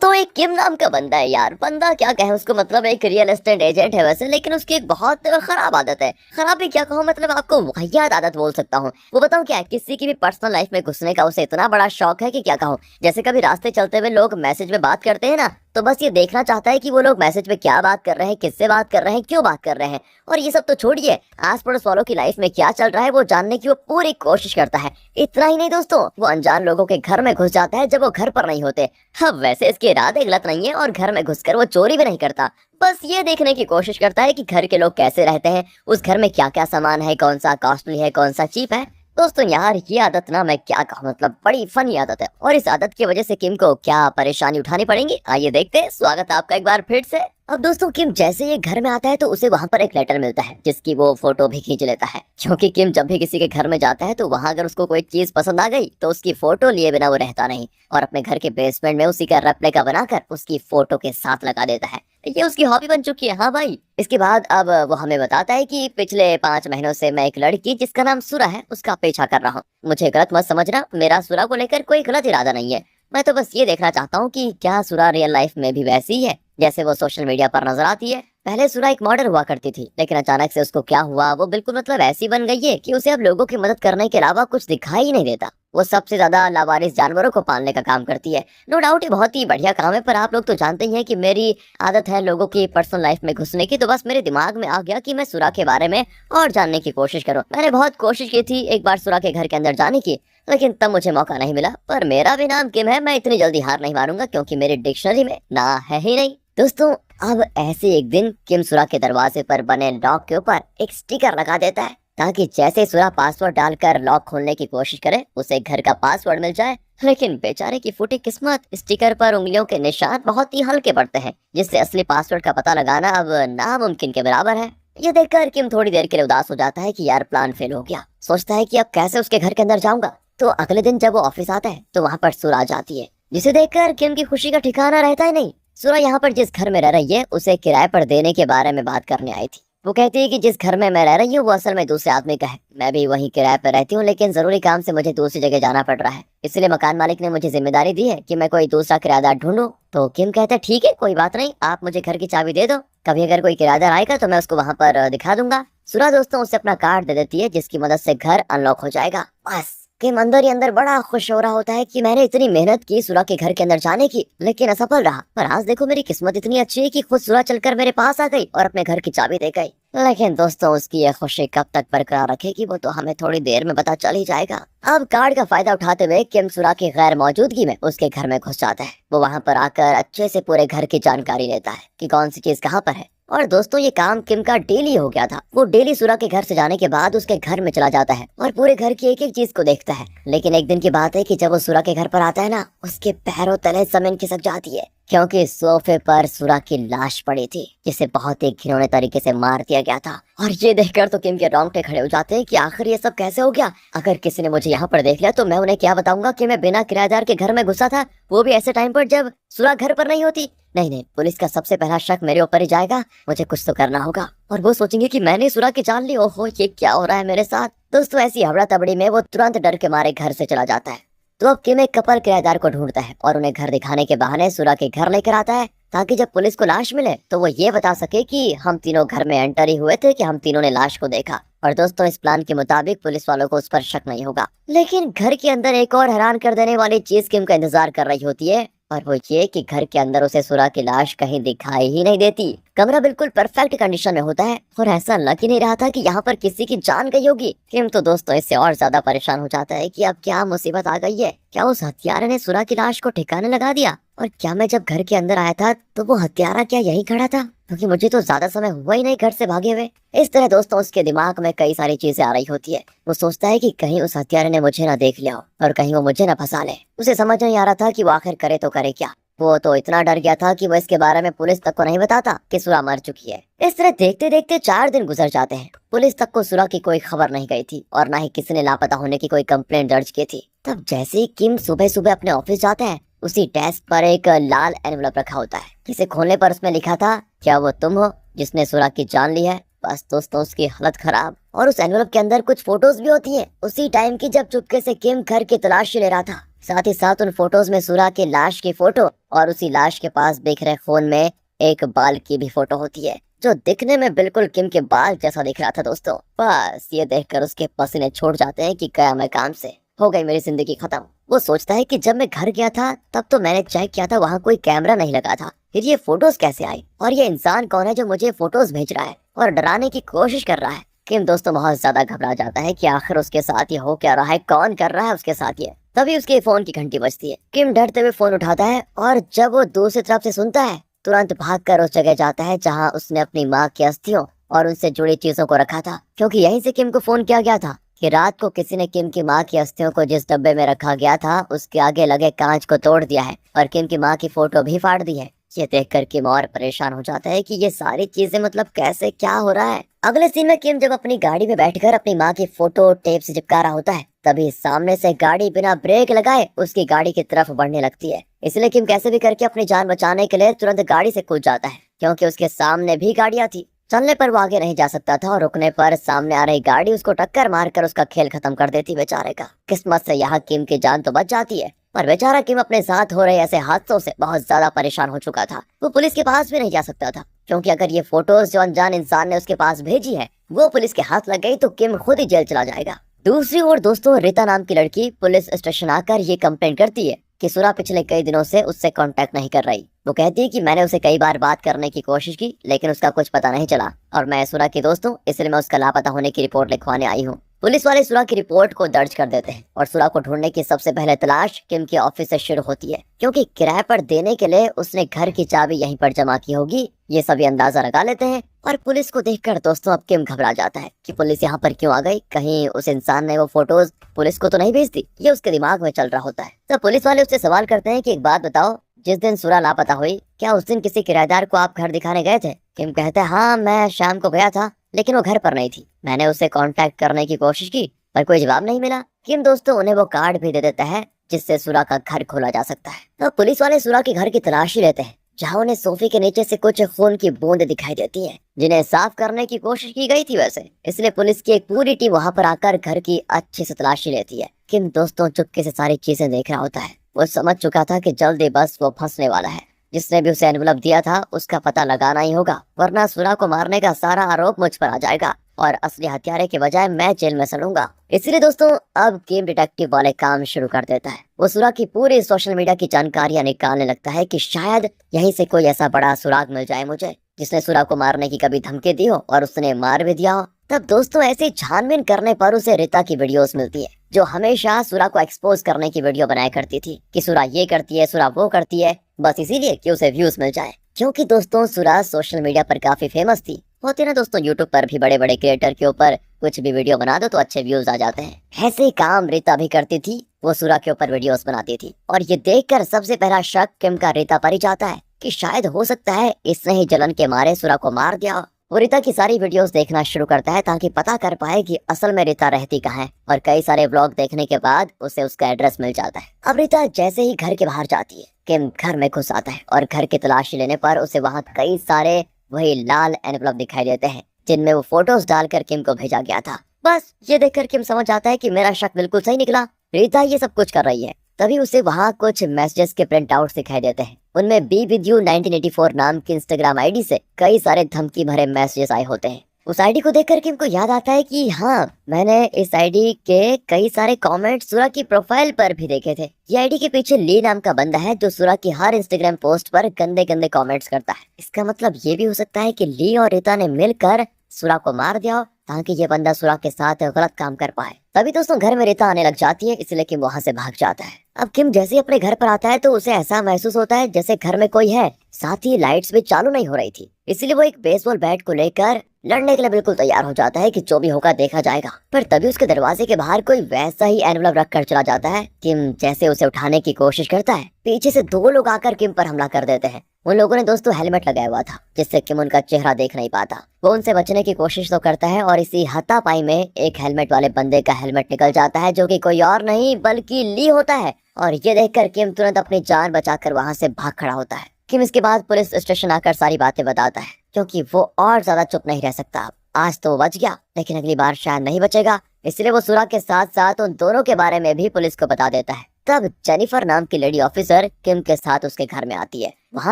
तो एक किम नाम का बंदा है यार। बंदा क्या कहे उसको, मतलब एक रियल एस्टेट एजेंट है वैसे, लेकिन उसकी एक बहुत खराब आदत है। खराब भी क्या कहूँ, मतलब आपको वाहियात आदत बोल सकता हूँ। वो बताऊँ क्या है, किसी की भी पर्सनल लाइफ में घुसने का उसे इतना बड़ा शौक है कि क्या कहूँ। जैसे कभी रास्ते चलते हुए लोग मैसेज में बात करते हैं ना, तो बस ये देखना चाहता है कि वो लोग मैसेज में क्या बात कर रहे हैं, किससे बात कर रहे हैं, क्यों बात कर रहे हैं। और ये सब तो छोड़िए, आस पड़ोस वालों की लाइफ में क्या चल रहा है वो जानने की वो पूरी कोशिश करता है। इतना ही नहीं दोस्तों, वो अनजान लोगों के घर में घुस जाता है जब वो घर पर नहीं होते। अब वैसे इसके इरादे गलत नहीं है और घर में घुसकर वो चोरी भी नहीं करता। बस ये देखने की कोशिश करता है कि घर के लोग कैसे रहते हैं, उस घर में क्या क्या सामान है, कौन सा कॉस्टली है, कौन सा चीप है। दोस्तों यार ये आदत ना मैं क्या कहूँ, मतलब बड़ी फनी आदत है। और इस आदत की वजह से किम को क्या परेशानी उठानी पड़ेगी, आइए देखते हैं। स्वागत है आपका एक बार फिर से। अब दोस्तों किम जैसे ये घर में आता है तो उसे वहां पर एक लेटर मिलता है जिसकी वो फोटो भी खींच लेता है, क्योंकि किम जब भी किसी के घर में जाता है तो वहां अगर उसको कोई चीज पसंद आ गई तो उसकी फोटो लिए बिना वो रहता नहीं, और अपने घर के बेसमेंट में उसी का रेप्लिका बनाकर उसकी फोटो के साथ लगा देता है। ये उसकी हॉबी बन चुकी है। हाँ भाई, इसके बाद अब वो हमें बताता है कि पिछले 5 महीनों से मैं एक लड़की जिसका नाम सुरा है उसका पीछा कर रहा हूँ। मुझे गलत मत समझना, मेरा सुरा को लेकर कोई गलत इरादा नहीं है। मैं तो बस ये देखना चाहता हूँ कि क्या सुरा रियल लाइफ में भी वैसी ही है जैसे वो सोशल मीडिया पर नजर आती है। पहले सुरा एक मॉडल हुआ करती थी, लेकिन अचानक से उसको क्या हुआ, वो बिल्कुल मतलब ऐसी बन गई है कि उसे अब लोगों की मदद करने के अलावा कुछ दिखाई ही नहीं देता। वो सबसे ज्यादा लावारिस जानवरों को पालने का काम करती है। नो डाउट ये बहुत ही बढ़िया काम है, पर आप लोग तो जानते ही हैं कि मेरी आदत है लोगों की पर्सनल लाइफ में घुसने की। तो बस मेरे दिमाग में आ गया कि मैं सुरा के बारे में और जानने की कोशिश करूं। मैंने बहुत कोशिश की थी एक बार सुरा के घर के अंदर जाने की, लेकिन तब मुझे मौका नहीं मिला। पर मेरा भी नाम किम है, मैं इतनी जल्दी हार नहीं मारूंगा क्योंकि मेरी डिक्शनरी में ना है ही नहीं। दोस्तों अब ऐसे एक दिन किम सुरा के दरवाजे पर बने लॉक के ऊपर एक स्टिकर लगा देता है, ताकि जैसे सुरा पासवर्ड डालकर लॉक खोलने की कोशिश करे उसे घर का पासवर्ड मिल जाए। लेकिन बेचारे की फूटी किस्मत, स्टिकर पर उंगलियों के निशान बहुत ही हल्के पड़ते हैं, जिससे असली पासवर्ड का पता लगाना अब नामुमकिन के बराबर है। ये देखकर किम थोड़ी देर के लिए उदास हो जाता है कि यार प्लान फेल हो गया। सोचता है कि अब कैसे उसके घर के अंदर जाऊंगा। तो अगले दिन जब वो ऑफिस आता है तो वहाँ पर सुरा आ जाती है, जिसे देखकर किम की खुशी का ठिकाना रहता ही नहीं। सुरा यहाँ पर जिस घर में रह रही है उसे किराए पर देने के बारे में बात करने आई थी। वो कहती है कि जिस घर में मैं रह रही हूँ वो असल में दूसरे आदमी का है। मैं भी वहीं किराए पर रहती हूँ, लेकिन जरूरी काम से मुझे दूसरी जगह जाना पड़ रहा है, इसलिए मकान मालिक ने मुझे जिम्मेदारी दी है कि मैं कोई दूसरा किराएदार ढूंढूं। तो किम कहता है ठीक है कोई बात नहीं, आप मुझे घर की चाबी दे दो, कभी अगर कोई किराएदार आएगा तो मैं उसको वहाँ पर दिखा दूंगा। सुरा दोस्तों उसे अपना कार्ड दे देती है जिसकी मदद से घर अनलॉक हो जाएगा। बस किम अंदर ही अंदर बड़ा खुश हो रहा होता है कि मैंने इतनी मेहनत की सुरा के घर के अंदर जाने की, लेकिन असफल रहा। पर आज देखो मेरी किस्मत इतनी अच्छी है कि खुद सुरा चलकर मेरे पास आ गई और अपने घर की चाबी दे गई। लेकिन दोस्तों उसकी यह खुशी कब तक बरकरार रखेगी वो तो हमें थोड़ी देर में पता चल ही जाएगा। अब कार्ड का फायदा उठाते हुए किम सुरा की गैर मौजूदगी में उसके घर में घुस जाता है। वो वहाँ पर आकर अच्छे से पूरे घर की जानकारी लेता है कि कौन सी चीज कहाँ पर है। और दोस्तों ये काम किम का डेली हो गया था। वो डेली सुरा के घर से जाने के बाद उसके घर में चला जाता है और पूरे घर की एक एक चीज को देखता है। लेकिन एक दिन की बात है कि जब वो सुरा के घर पर आता है ना, उसके पैरों तले जमीन खिसक जाती है, क्योंकि सोफे पर सुरा की लाश पड़ी थी जिसे बहुत ही घिनौने तरीके से मार दिया गया था। और ये देखकर तो किम के रोंगटे खड़े हो जाते हैं कि आखिर ये सब कैसे हो गया। अगर किसी ने मुझे यहाँ पर देख लिया तो मैं उन्हें क्या बताऊंगा कि मैं बिना किराएदार के घर में घुसा था, वो भी ऐसे टाइम पर जब सुरा घर पर नहीं होती। नहीं नहीं, पुलिस का सबसे पहला शक मेरे ऊपर ही जाएगा। मुझे कुछ तो करना होगा और वो सोचेंगे कि मैंने सुरा की जान ली। ओहो ये क्या हो रहा है मेरे साथ। दोस्तों ऐसी हबड़ा तबड़ी में वो तुरंत डर के मारे घर से चला जाता है। तो अब किम एक कपल किराएदार को ढूंढता है और उन्हें घर दिखाने के बहाने सुरा के घर लेकर आता है, ताकि जब पुलिस को लाश मिले तो वो ये बता सके कि हम तीनों घर में एंटर ही हुए थे, कि हम तीनों ने लाश को देखा। और दोस्तों इस प्लान के मुताबिक पुलिस वालों को उस पर शक नहीं होगा। लेकिन घर के अंदर एक और हैरान कर देने वाली चीज किम का इंतजार कर रही होती है, और वो ये कि घर के अंदर उसे सुरा की लाश कहीं दिखाई ही नहीं देती। कमरा बिल्कुल परफेक्ट कंडीशन में होता है और ऐसा लग ही नहीं रहा था कि यहाँ पर किसी की जान गई होगी। किम तो दोस्तों इससे और ज्यादा परेशान हो जाता है कि अब क्या मुसीबत आ गई है। क्या उस हत्यारे ने सुरा की लाश को ठिकाने लगा दिया? और क्या मैं जब घर के अंदर आया था तो वो हत्यारा क्या यहीं खड़ा था? क्योंकि मुझे तो ज्यादा समय हुआ ही नहीं घर से भागे हुए। इस तरह दोस्तों उसके दिमाग में कई सारी चीजें आ रही होती है। वो सोचता है कि कहीं उस हत्यारे ने मुझे ना देख लिया हो और कहीं वो मुझे ना फंसा ले। उसे समझ नहीं आ रहा था कि वो आखिर करे तो करे क्या। वो तो इतना डर गया था कि वो इसके बारे में पुलिस तक को नहीं बताता कि सुरा मर चुकी है। इस तरह देखते देखते 4 दिन गुजर जाते हैं। पुलिस तक को सुरा की कोई खबर नहीं गई थी और ना ही किसी ने लापता होने की कोई कंप्लेंट दर्ज की थी। तब जैसे ही किम सुबह सुबह अपने ऑफिस जाता है, उसी डेस्क पर एक लाल एनवलप रखा होता है, जिसे खोलने पर उसमें लिखा था, क्या वो तुम हो जिसने सुरा की जान ली है? बस दोस्तों उसकी हालत खराब। और उस एनवलप के अंदर कुछ फोटोज भी होती हैं उसी टाइम की जब चुपके से किम घर की तलाशी ले रहा था। साथ ही साथ उन फोटोज में सुरा की लाश की फोटो और उसी लाश के पास दिख रहे फोन में एक बाल की भी फोटो होती है, जो दिखने में बिल्कुल किम के बाल जैसा दिख रहा था दोस्तों। बस ये देखकर उसके पसीने छूट जाते हैं कि गया मैं काम से, हो गई मेरी जिंदगी खत्म। वो सोचता है कि जब मैं घर गया था तब तो मैंने चेक किया था वहाँ कोई कैमरा नहीं लगा था, फिर ये फोटोज कैसे आई और ये इंसान कौन है जो मुझे फोटोज भेज रहा है और डराने की कोशिश कर रहा है। किम दोस्तों बहुत ज्यादा घबरा जाता है कि आखिर उसके साथ ये हो क्या रहा है, कौन कर रहा है उसके साथ ये। तभी उसके फोन की घंटी बजती है। किम डरते हुए फोन उठाता है और जब वो दूसरी तरफ से सुनता है तुरंत भागकर उस जगह जाता है जहाँ उसने अपनी माँ की अस्थियों और उनसे जुड़ी चीजों को रखा था, क्योंकि यहीं से किम को फोन किया गया था कि रात को किसी ने किम की माँ की अस्थियों को जिस डब्बे में रखा गया था उसके आगे लगे कांच को तोड़ दिया है और किम की माँ की फोटो भी फाड़ दी है। ये देखकर किम और परेशान हो जाता है कि ये सारी चीजें मतलब कैसे क्या हो रहा है। अगले सीन में किम जब अपनी गाड़ी में बैठकर अपनी माँ की फोटो टेप से चिपका रहा होता है तभी सामने से गाड़ी बिना ब्रेक लगाए उसकी गाड़ी की तरफ बढ़ने लगती है। इसलिए किम कैसे भी करके अपनी जान बचाने के लिए तुरंत गाड़ी से कूद जाता है, क्योंकि उसके सामने भी गाड़ियां थी। चलने पर वो आगे नहीं जा सकता था और रुकने पर सामने आ रही गाड़ी उसको टक्कर मारकर उसका खेल खत्म कर देती बेचारे का। किस्मत से यहाँ किम की जान तो बच जाती है, पर बेचारा किम अपने साथ हो रहे ऐसे हादसों से बहुत ज्यादा परेशान हो चुका था। वो पुलिस के पास भी नहीं जा सकता था, क्योंकि अगर ये फोटोज जो अनजान इंसान ने उसके पास भेजी है वो पुलिस के हाथ लग गई तो किम खुद ही जेल चला जाएगा। दूसरी ओर दोस्तों रीता नाम की लड़की पुलिस स्टेशन आकर ये कंप्लेन करती है कि सुरा पिछले कई दिनों से उससे कांटेक्ट नहीं कर रही। वो कहती है कि मैंने उसे कई बार बात करने की कोशिश की लेकिन उसका कुछ पता नहीं चला और मैं सुरा की दोस्त हूँ, इसलिए मैं उसका लापता होने की रिपोर्ट लिखवाने आई हूँ। पुलिस वाले सुरा की रिपोर्ट को दर्ज कर देते हैं और सुरा को ढूंढने की सबसे पहले तलाश किम के ऑफिस से शुरू होती है, क्योंकि किराए पर देने के लिए उसने घर की चाबी यहीं पर जमा की होगी। ये सभी अंदाजा लगा लेते हैं और पुलिस को देखकर दोस्तों अब किम घबरा जाता है कि पुलिस यहाँ पर क्यों आ गई, कहीं उस इंसान ने वो फोटोज पुलिस को तो नहीं भेज दी। ये उसके दिमाग में चल रहा होता है। तो पुलिस वाले उससे सवाल करते हैं कि एक बात बताओ, जिस दिन सुरा लापता हुई क्या उस दिन किसी किराएदार को आप घर दिखाने गए थे? किम कहता है हाँ मैं शाम को गया था लेकिन वो घर पर नहीं थी। मैंने उससे कांटेक्ट करने की कोशिश की पर कोई जवाब नहीं मिला। किम दोस्तों उन्हें वो कार्ड भी दे देता है जिससे सुरा का घर खोला जा सकता है। तो पुलिस वाले सुरा के घर की तलाशी लेते हैं, जहाँ उन्हें सोफे के नीचे से कुछ खून की बूंद दिखाई देती है जिन्हें साफ करने की कोशिश की गई थी वैसे। इसलिए पुलिस की एक पूरी टीम वहाँ पर आकर घर की अच्छे से तलाशी लेती है। किम दोस्तों चुपके से सारी चीजें देख रहा होता है। वो समझ चुका था कि जल्दी बस वो फंसने वाला है। जिसने भी उसे एनवलप दिया था उसका पता लगाना ही होगा, वरना सुरा को मारने का सारा आरोप मुझ पर आ जाएगा और असली हत्यारे के बजाय मैं जेल में सड़ूंगा। इसलिए दोस्तों अब किम डिटेक्टिव वाले काम शुरू कर देता है। वो सुरा की पूरी सोशल मीडिया की जानकारियां निकालने लगता है कि शायद यहीं से कोई ऐसा बड़ा सुराग मिल जाए मुझे जिसने सुरा को मारने की कभी धमकी दी हो और उसने मार भी दिया हो। तब दोस्तों ऐसे छानबीन करने पर उसे रीता की वीडियोस मिलती है, जो हमेशा सुरा को एक्सपोज करने की वीडियो बनाया करती थी कि सुरा ये करती है, सुरा वो करती है, बस इसीलिए कि उसे व्यूज मिल जाए। क्योंकि दोस्तों सुरा सोशल मीडिया पर काफी फेमस थी। होती ना दोस्तों यूट्यूब पर भी बड़े बड़े क्रिएटर के ऊपर कुछ भी वीडियो बना दो तो अच्छे व्यूज आ जाते हैं। ऐसे ही काम रीता भी करती थी, वो सुरा के ऊपर वीडियोस बनाती थी और ये देखकर सबसे पहला शक किम का रीता पर ही जाता है कि शायद हो सकता है इसने ही जलन के मारे सुरा को मार दिया। वो रीता की सारी वीडियोस देखना शुरू करता है ताकि पता कर पाए कि असल में रीता रहती कहाँ है और कई सारे व्लॉग देखने के बाद उसे उसका एड्रेस मिल जाता है। अब रीता जैसे ही घर के बाहर जाती है किम घर में घुस आता है और घर की तलाशी लेने पर उसे वहाँ कई सारे वही लाल एनवलप दिखाई देते हैं जिनमें वो फोटोज डालकर किम को भेजा गया था। बस ये देखकर किम समझ जाता है कि मेरा शक बिल्कुल सही निकला, रीता ये सब कुछ कर रही है। तभी उसे वहाँ कुछ मैसेजेस के प्रिंट आउट दिखाई देते हैं। उनमें बी विद यू 1984 नाम की इंस्टाग्राम आईडी से कई सारे धमकी भरे मैसेजेस आए होते हैं। उस आईडी को देखकर किम को याद आता है कि हाँ मैंने इस आईडी के कई सारे कमेंट सुरा की प्रोफाइल पर भी देखे थे। ये आईडी के पीछे ली नाम का बंदा है जो सुरा की हर इंस्टाग्राम पोस्ट पर गंदे गंदे कमेंट्स करता है। इसका मतलब ये भी हो सकता है कि ली और रीता ने मिलकर सुरा को मार दिया हो ताकि ये बंदा सुरा के साथ गलत काम कर पाए। तभी दोस्तों घर में रीता आने लग जाती है, इसलिए किम वहाँ से भाग जाता है। अब किम जैसे ही अपने घर पर आता है तो उसे ऐसा महसूस होता है जैसे घर में कोई है, साथ ही लाइट्स भी चालू नहीं हो रही थी। इसलिए वो एक बेसबॉल बैट को लेकर लड़ने के लिए बिल्कुल तैयार हो जाता है कि जो भी होगा देखा जाएगा। पर तभी उसके दरवाजे के बाहर कोई वैसा ही एनवलप रख कर चला जाता है। किम जैसे उसे उठाने की कोशिश करता है, पीछे से दो लोग आकर किम पर हमला कर देते हैं। उन लोगों ने दोस्तों हेलमेट लगाया हुआ था जिससे किम उनका चेहरा देख नहीं पाता। वो उनसे बचने की कोशिश तो करता है और इसी हाथापाई में एक हेलमेट वाले बंदे का हेलमेट निकल जाता है, जो कि कोई और नहीं बल्कि ली होता है। और ये देखकर किम तुरंत अपनी जान बचाकर वहाँ से भाग खड़ा होता है। किम इसके बाद पुलिस स्टेशन आकर सारी बातें बताता है, क्योंकि वो और ज्यादा चुप नहीं रह सकता। आज तो वो बच गया, लेकिन अगली बार शायद नहीं बचेगा। इसलिए वो सुरा के साथ साथ उन दोनों के बारे में भी पुलिस को बता देता है। तब जेनिफर नाम की लेडी ऑफिसर किम के साथ उसके घर में आती है। वहां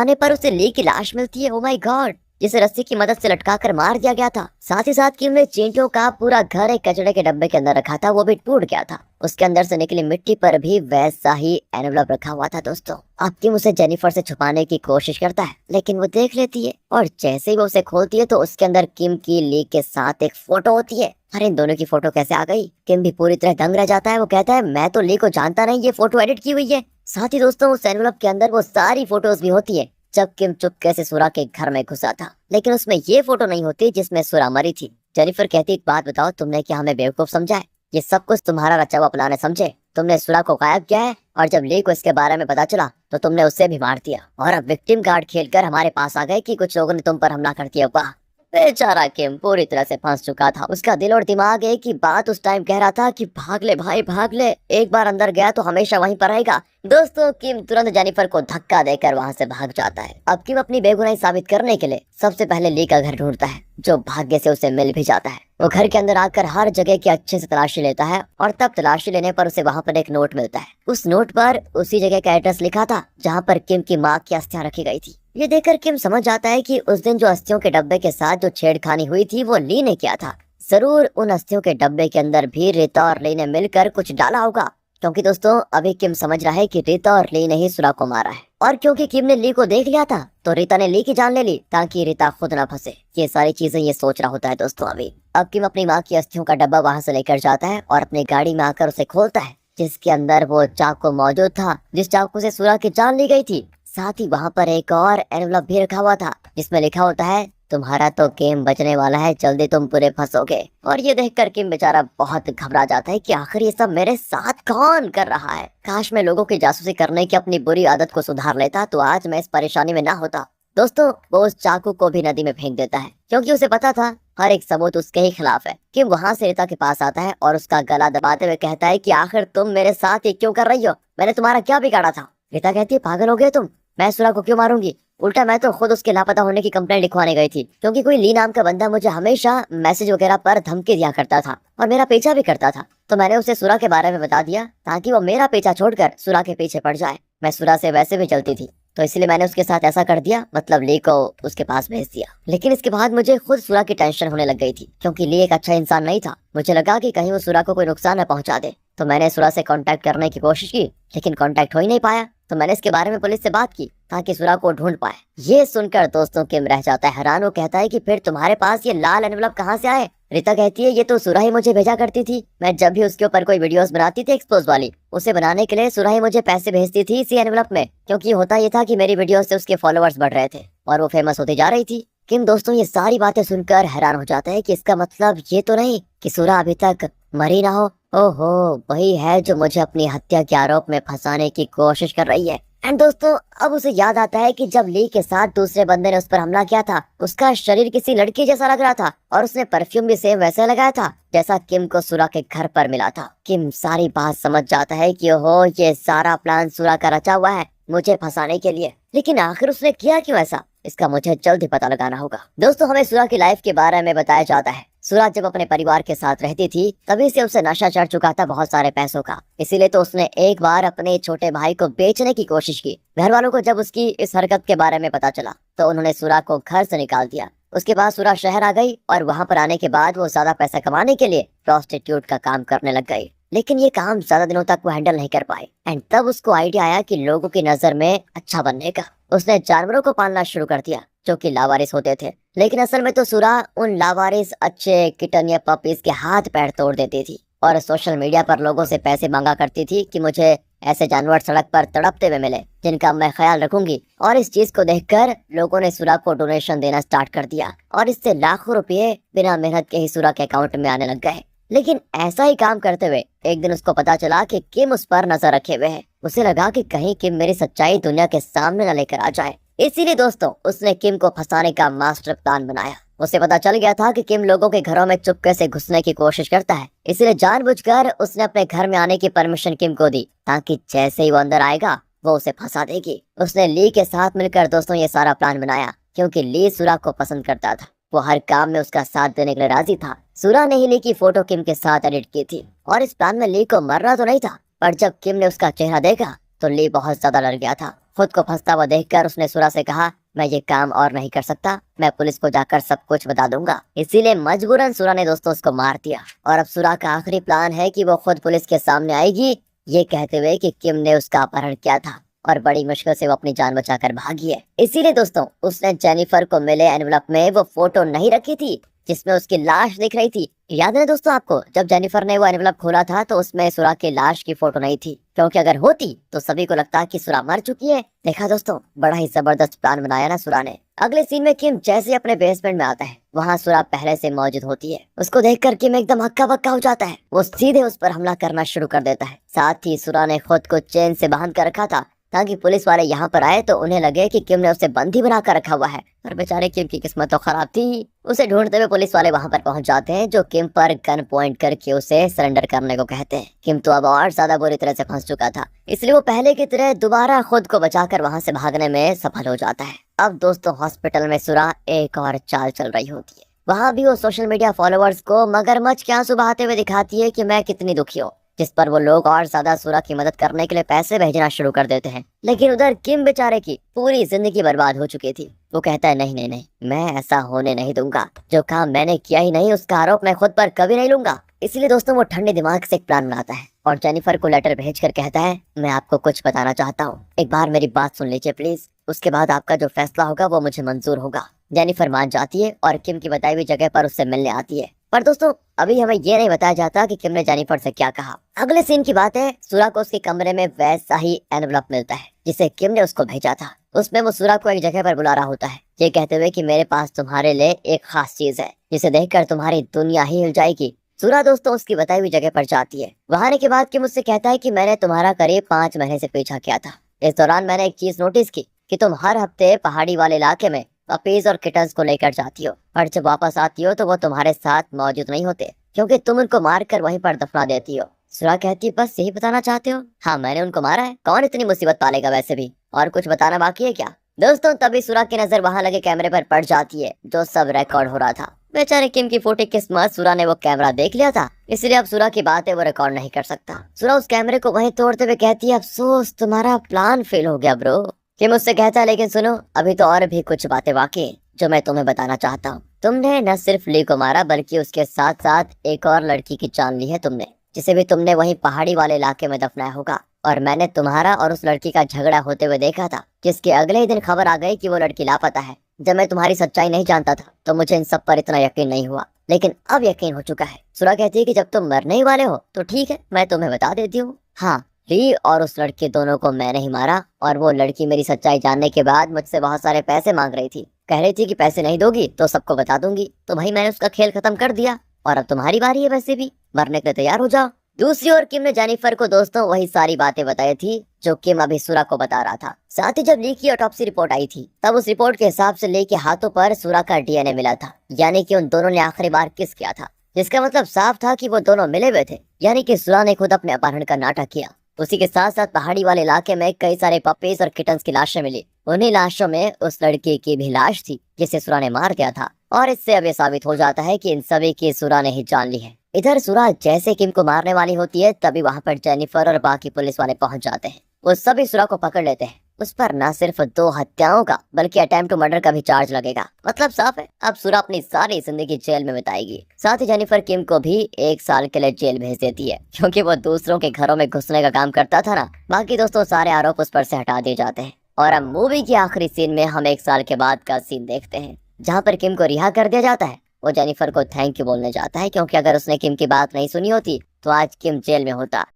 आने पर उसे ली की लाश मिलती है। ओ माय गॉड, जिसे रस्सी की मदद से लटका कर मार दिया गया था। साथ ही साथ किम ने चींटियों का पूरा घर एक कचड़े के डब्बे के अंदर रखा था, वो भी टूट गया था। उसके अंदर से निकली मिट्टी पर भी वैसा ही एनवलप रखा हुआ था। दोस्तों, अब किम उसे जेनिफर से छुपाने की कोशिश करता है, लेकिन वो देख लेती है और जैसे ही वो उसे खोलती है तो उसके अंदर किम की ली के साथ एक फोटो होती है। अरे इन दोनों की फोटो कैसे आ गई? किम भी पूरी तरह दंग रह जाता है। वो कहता है मैं तो ली को जानता नहीं, ये फोटो एडिट की हुई है। साथ ही दोस्तों, उस एनवलप के अंदर वो सारी फोटोज भी होती है जब किम चुपके से सुरा के घर में घुसा था, लेकिन उसमें ये फोटो नहीं होती जिसमें सुरा मरी थी। जेनिफर कहती एक बात बताओ, तुमने क्या हमें बेवकूफ समझा है? ये सब कुछ तुम्हारा रचा हुआ प्लान है, समझे? तुमने सुरा को गायब किया है और जब ली को इसके बारे में पता चला तो तुमने उससे भी मार दिया और अब विक्टिम कार्ड खेलकर हमारे पास आ गए कि कुछ लोगों ने तुम पर हमला कर दिया। वाह, बेचारा किम पूरी तरह से फंस चुका था। उसका दिल और दिमाग एक ही बात उस टाइम कह रहा था कि भाग ले भाई भाग ले, एक बार अंदर गया तो हमेशा वहीं पर रहेगा। दोस्तों, किम तुरंत जेनिफर को धक्का देकर वहां से भाग जाता है। अब किम अपनी बेगुनाही साबित करने के लिए सबसे पहले ली का घर ढूंढता है, जो भाग्य से उसे मिल भी जाता है। वो घर के अंदर आकर हर जगह की अच्छे से तलाशी लेता है और तब तलाशी लेने पर उसे वहाँ पर एक नोट मिलता है। उस नोट पर उसी जगह का एड्रेस लिखा था जहाँ पर किम की माँ की अस्थियां रखी गई थी। ये देखकर किम समझ जाता है कि उस दिन जो अस्थियों के डब्बे के साथ जो छेड़खानी हुई थी वो ली ने किया था। जरूर उन अस्थियों के डब्बे के अंदर भी रीता और ली ने मिलकर कुछ डाला होगा, क्योंकि दोस्तों अभी किम समझ रहा है कि रीता और ली ने ही सुरा को मारा है। और क्योंकि किम ने ली को देख लिया था तो रीता ने ली की जान ले ली ताकि रीता खुद ना फंसे। ये सारी चीजें ये सोच रहा होता है दोस्तों अभी। अब किम अपनी माँ की अस्थियों का डब्बा वहाँ से लेकर जाता है और अपनी गाड़ी में आकर उसे खोलता है, जिसके अंदर वो चाकू मौजूद था जिस चाकू से सुरा की जान ली गई थी। साथ ही वहाँ पर एक और एनवलप भी रखा हुआ था जिसमें लिखा होता है तुम्हारा तो गेम बचने वाला है, जल्दी तुम पूरे फंसोगे। और ये देखकर किम बेचारा बहुत घबरा जाता है कि आखिर ये सब मेरे साथ कौन कर रहा है। काश मैं लोगों की जासूसी करने की अपनी बुरी आदत को सुधार लेता तो आज मैं इस परेशानी में ना होता। दोस्तों, वो उस चाकू को भी नदी में फेंक देता है क्योंकि उसे पता था हर एक सबूत उसके ही खिलाफ है। किम वहाँ से रीता के पास आता है और उसका गला दबाते हुए कहता है कि आखिर तुम मेरे साथ ये क्यों कर रही हो? मैंने तुम्हारा क्या बिगाड़ा था? रीता कहती है पागल हो गए तुम, मैं सुरा को क्यों मारूंगी? उल्टा मैं तो खुद उसके लापता होने की कंप्लेंट लिखवाने गई थी, क्योंकि कोई ली नाम का बंदा मुझे हमेशा मैसेज वगैरह पर धमकी दिया करता था और मेरा पीछा भी करता था। तो मैंने उसे सुरा के बारे में बता दिया ताकि वो मेरा पीछा छोड़कर सुरा के पीछे पड़ जाए। मैं सुरा से वैसे भी चलती थी तो इसलिए मैंने उसके साथ ऐसा कर दिया, मतलब ली को उसके पास भेज दिया। लेकिन इसके बाद मुझे खुद सुरा की टेंशन होने लग गई थी, क्योंकि ली एक अच्छा इंसान नहीं था। मुझे लगा कि कहीं वो सुरा को कोई नुकसान न पहुंचा दे, तो मैंने सुरा से कांटेक्ट करने की कोशिश की, लेकिन कांटेक्ट हो ही नहीं पाया। तो मैंने इसके बारे में पुलिस से बात की ताकि सुरा को ढूंढ पाए। ये सुनकर दोस्तों किम रह जाता है हैरान। वो कहता है कि फिर तुम्हारे पास ये लाल एनवलप कहाँ से आए? रीता कहती है ये तो सुरा ही मुझे भेजा करती थी। मैं जब भी उसके ऊपर कोई वीडियोस बनाती थी एक्सपोज वाली, उसे बनाने के लिए सुरा ही मुझे पैसे भेजती थी इसी एनवलप में, क्योंकि होता ये था कि मेरी वीडियोस से उसके फॉलोअर्स बढ़ रहे थे और वो फेमस होती जा रही थी। किम दोस्तों ये सारी बातें सुनकर हैरान हो जाता है कि इसका मतलब ये तो नहीं कि सुरा अभी तक मरी ना हो। ओहो, वही है जो मुझे अपनी हत्या के आरोप में फंसाने की कोशिश कर रही है। एंड दोस्तों, अब उसे याद आता है कि जब ली के साथ दूसरे बंदे ने उस पर हमला किया था, उसका शरीर किसी लड़की जैसा लग रहा था और उसने परफ्यूम भी सेम वैसे लगाया था जैसा किम को सुरा के घर पर मिला था। किम सारी बात समझ जाता है कि ओहो, ये सारा प्लान सुरा का रचा हुआ है मुझे फंसाने के लिए। लेकिन आखिर उसने किया क्यों ऐसा, इसका मुझे जल्द ही पता लगाना होगा। दोस्तों, हमें सुरा की लाइफ के बारे में बताया जाता है। सुरा जब अपने परिवार के साथ रहती थी तभी से उसे नशा चढ़ चुका था बहुत सारे पैसों का, इसीलिए तो उसने एक बार अपने छोटे भाई को बेचने की कोशिश की। घर वालों को जब उसकी इस हरकत के बारे में पता चला तो उन्होंने सुरा को घर से निकाल दिया। उसके बाद सुरा शहर आ गई और वहाँ पर आने के बाद वो ज्यादा पैसा कमाने के लिए प्रोस्टिट्यूट का काम करने लग गई। लेकिन ये काम ज्यादा दिनों तक वो हैंडल नहीं कर पाए एंड तब उसको आइडिया आया कि लोगों की नजर में अच्छा बनने का। उसने जानवरों को पालना शुरू कर दिया जो कि लावारिस होते थे, लेकिन असल में तो सुरा उन लावारिस अच्छे किटन या पपीज के हाथ पैर तोड़ देती थी और सोशल मीडिया पर लोगों से पैसे मांगा करती थी कि मुझे ऐसे जानवर सड़क पर तड़पते हुए मिले जिनका मैं ख्याल रखूंगी। और इस चीज को देखकर लोगों ने सुरा को डोनेशन देना स्टार्ट कर दिया और इससे लाखों रुपए बिना मेहनत के ही सुरा के अकाउंट में आने लग गए। लेकिन ऐसा ही काम करते हुए एक दिन उसको पता चला कि किम उस पर नजर रखे हुए है। उसे लगा कि कहीं किम मेरी सच्चाई दुनिया के सामने न लेकर आ जाए, इसीलिए दोस्तों उसने किम को फंसाने का मास्टर प्लान बनाया। उसे पता चल गया था कि किम लोगों के घरों में चुपके से घुसने की कोशिश करता है, इसलिए जानबूझकर उसने अपने घर में आने की परमिशन किम को दी ताकि जैसे ही वो अंदर आएगा वो उसे फंसा देगी। उसने ली के साथ मिलकर दोस्तों ये सारा प्लान बनाया क्योंकि ली सुरा को पसंद करता था। वो हर काम में उसका साथ देने के लिए राजी था। सुरा ने ही ली की फोटो किम के साथ एडिट की थी और इस प्लान में ली को मरना तो नहीं था, पर जब किम ने उसका चेहरा देखा तो ली बहुत ज्यादा डर गया था। खुद को फंसता हुआ देखकर उसने सुरा से कहा, मैं ये काम और नहीं कर सकता, मैं पुलिस को जाकर सब कुछ बता दूंगा। इसीलिए मजबूरन सुरा ने दोस्तों उसको मार दिया और अब सुरा का आखिरी प्लान है कि वो खुद पुलिस के सामने आएगी, ये कहते हुए कि किम ने उसका अपहरण किया था और बड़ी मुश्किल से वो अपनी जान बचाकर भागी है। इसीलिए दोस्तों उसने जेनिफर को मिले एनवलप में वो फोटो नहीं रखी थी जिसमें उसकी लाश दिख रही थी। याद है दोस्तों आपको, जब जेनिफर ने वो एनवलप खोला था तो उसमें सुरा की लाश की फोटो नहीं थी, क्योंकि अगर होती तो सभी को लगता कि सुरा मर चुकी है। देखा दोस्तों, बड़ा ही जबरदस्त प्लान बनाया ना सुरा ने। अगले सीन में किम जैसे अपने बेसमेंट में आता है, वहाँ सुरा पहले से मौजूद होती है। उसको देखकर किम एकदम हक्का बक्का हो जाता है। वो सीधे उस पर हमला करना शुरू कर देता है। साथ ही सुरा ने खुद को चेन से बांध कर रखा था ताकि पुलिस वाले यहाँ पर आए तो उन्हें लगे कि किम ने उसे बंदी बना कर रखा हुआ है। पर बेचारे किम की किस्मत तो खराब थी। उसे ढूंढते हुए पुलिस वाले वहाँ पर पहुंच जाते हैं, जो किम पर गन पॉइंट करके उसे सरेंडर करने को कहते हैं। किम तो अब और ज्यादा बुरी तरह से फंस चुका था, इसलिए वो पहले की तरह दोबारा खुद को बचाकर वहाँ से भागने में सफल हो जाता है। अब दोस्तों हॉस्पिटल में सुरा एक और चाल चल रही होती है। वहाँ भी वो सोशल मीडिया फॉलोअर्स को मगरमच्छ के आंसू बहाते हुए दिखाती है कि मैं कितनी दुखी हूँ, जिस पर वो लोग और ज्यादा सुरा की मदद करने के लिए पैसे भेजना शुरू कर देते हैं। लेकिन उधर किम बेचारे की पूरी जिंदगी बर्बाद हो चुकी थी। वो कहता है, नहीं नहीं नहीं, मैं ऐसा होने नहीं दूंगा। जो काम मैंने किया ही नहीं उसका आरोप मैं खुद पर कभी नहीं लूंगा। इसलिए दोस्तों वो ठंडे दिमाग से एक प्लान बनाता है और जेनिफर को लेटर भेजकर कहता है, मैं आपको कुछ बताना चाहता हूँ, एक बार मेरी बात सुन लीजिए प्लीज, उसके बाद आपका जो फैसला होगा वो मुझे मंजूर होगा। जेनिफर मान जाती है और किम की बताई हुई जगह पर उससे मिलने आती है। पर दोस्तों अभी हमें ये नहीं बताया जाता कि किम ने जेनिफर से क्या कहा। अगले सीन की बात है, सुरा को उसके कमरे में वैसा ही एनवलप मिलता है जिसे किम ने उसको भेजा था। उसमें वो सुरा को एक जगह पर बुला रहा होता है, ये कहते हुए कि मेरे पास तुम्हारे लिए एक खास चीज है जिसे देखकर तुम्हारी दुनिया ही हिल जाएगी। सुरा दोस्तों उसकी बताई हुई जगह पर जाती है। वहां आने के बाद किम मुझसे कहता है कि मैंने तुम्हारा करीब 5 महीने से पीछा किया था। इस दौरान मैंने एक चीज नोटिस की कि तुम हर हफ्ते पहाड़ी वाले इलाके में पपीज और किटन्स को लेकर जाती हो, और जब वापस आती हो तो वो तुम्हारे साथ मौजूद नहीं होते, क्योंकि तुम उनको मारकर वहीं पर दफना देती हो। सुरा कहती है, बस यही बताना चाहते हो? हाँ, मैंने उनको मारा है। कौन इतनी मुसीबत पालेगा वैसे भी, और कुछ बताना बाकी है क्या? दोस्तों तभी सुरा की नजर वहाँ लगे कैमरे पर पड़ जाती है जो सब रिकॉर्ड हो रहा था। बेचारे किम की फूटी किस्मत, सुरा ने वो कैमरा देख लिया था, इसलिए अब सुरा की बातें वो रिकॉर्ड नहीं कर सकता। सुरा उस कैमरे को वहीं तोड़ते हुए कहती है, अफसोस तुम्हारा प्लान फेल हो गया ब्रो। किम उससे कहता है, लेकिन सुनो, अभी तो और भी कुछ बातें बाकी हैं जो मैं तुम्हें बताना चाहता हूँ। तुमने न सिर्फ ली को मारा बल्कि उसके साथ साथ एक और लड़की की जान ली है तुमने, जिसे भी तुमने वहीं पहाड़ी वाले इलाके में दफनाया होगा। और मैंने तुम्हारा और उस लड़की का झगड़ा होते हुए देखा था, जिसके अगले ही दिन खबर आ गई कि वो लड़की लापता है। जब मैं तुम्हारी सच्चाई नहीं जानता था तो मुझे इन सब पर इतना यकीन नहीं हुआ, लेकिन अब यकीन हो चुका है। सुरा कहती है कि जब तुम मरने ही वाले हो तो ठीक है, मैं तुम्हें बता देती हूँ। हाँ, ली और उस लड़के दोनों को मैंने ही मारा, और वो लड़की मेरी सच्चाई जानने के बाद मुझसे बहुत सारे पैसे मांग रही थी। कह रही थी कि पैसे नहीं दोगी तो सबको बता दूंगी। तो भाई मैंने उसका खेल खत्म कर दिया और अब तुम्हारी बारी है, वैसे भी मरने के लिए तैयार हो जाओ। दूसरी ओर किम ने जेनिफर को दोस्तों वही सारी बातें बताई थी जो किम अभी सुरा को बता रहा था। साथ ही जब ली की ऑटोप्सी रिपोर्ट आई थी तब उस रिपोर्ट के हिसाब से ली के हाथों पर सुरा का डीएनए मिला था, यानी कि उन दोनों ने आखिरी बार किस किया था, जिसका मतलब साफ था कि वो दोनों मिले हुए थे, यानी कि सुरा ने खुद अपने अपहरण का नाटक किया। उसी के साथ साथ पहाड़ी वाले इलाके में कई सारे पपीज और किटन्स की लाशें मिली। उन्हीं लाशों में उस लड़की की भी लाश थी जिसे सुरा ने मार दिया था, और इससे अब ये साबित हो जाता है कि इन सभी की सुरा ने ही जान ली है। इधर सुरा जैसे किम को मारने वाली होती है तभी वहाँ पर जेनिफर और बाकी पुलिस वाले पहुंच जाते हैं। वो सभी सुरा को पकड़ लेते हैं। उस पर न सिर्फ 2 हत्याओं का बल्कि अटेम्प्ट टू मर्डर का भी चार्ज लगेगा। मतलब साफ है, अब सुरा अपनी सारी जिंदगी जेल में बिताएगी। साथ ही जेनिफर किम को भी 1 साल के लिए जेल भेज देती है, क्योंकि वो दूसरों के घरों में घुसने का काम करता था ना। बाकी दोस्तों सारे आरोप उस पर से हटा दिए जाते हैं। और अब मूवी के आखिरी सीन में हम 1 साल के बाद का सीन देखते हैं, जहाँ पर किम को रिहा कर दिया जाता है। वो जेनिफर को थैंक यू बोलने जाता है, क्योंकि अगर उसने किम की बात नहीं सुनी होती तो आज किम जेल में होता।